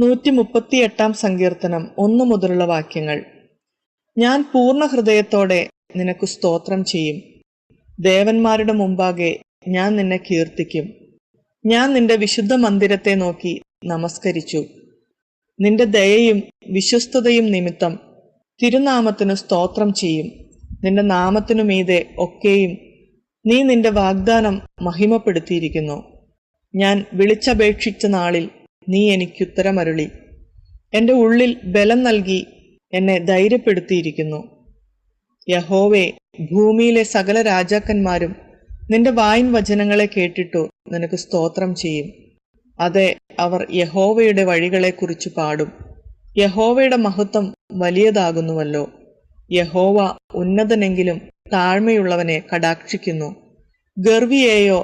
138 സങ്കീർത്തനം 1 മുതലുള്ള വാക്യങ്ങൾ. ഞാൻ പൂർണ്ണ ഹൃദയത്തോടെ നിനക്ക് സ്തോത്രം ചെയ്യും. ദേവന്മാരുടെ മുമ്പാകെ ഞാൻ നിന്നെ കീർത്തിക്കും. ഞാൻ നിന്റെ വിശുദ്ധ മന്ദിരത്തെ നോക്കി നമസ്കരിച്ചു. നിന്റെ ദയയും വിശ്വസ്തതയും നിമിത്തം തിരുനാമത്തിനു സ്തോത്രം ചെയ്യും. നിന്റെ നാമത്തിനു മീതെ ഒക്കെയും നീ നിന്റെ വാഗ്ദാനം മഹിമപ്പെടുത്തിയിരിക്കുന്നു. ഞാൻ വിളിച്ചപേക്ഷിച്ച നാളിൽ നീ എനിക്കുത്തരമരുളി. എൻ്റെ ഉള്ളിൽ ബലം നൽകി എന്നെ ധൈര്യപ്പെടുത്തിയിരിക്കുന്നു. യഹോവേ, ഭൂമിയിലെ സകല രാജാക്കന്മാരും നിന്റെ വായിൻ വചനങ്ങളെ കേട്ടിട്ടു നിനക്ക് സ്തോത്രം ചെയ്യും. അതെ, അവർ യഹോവയുടെ വഴികളെക്കുറിച്ച് പാടും. യഹോവയുടെ മഹത്വം വലിയതാകുന്നുവല്ലോ. യഹോവ ഉന്നതനെങ്കിലും താഴ്മയുള്ളവനെ കടാക്ഷിക്കുന്നു. ഗർവിയെയോ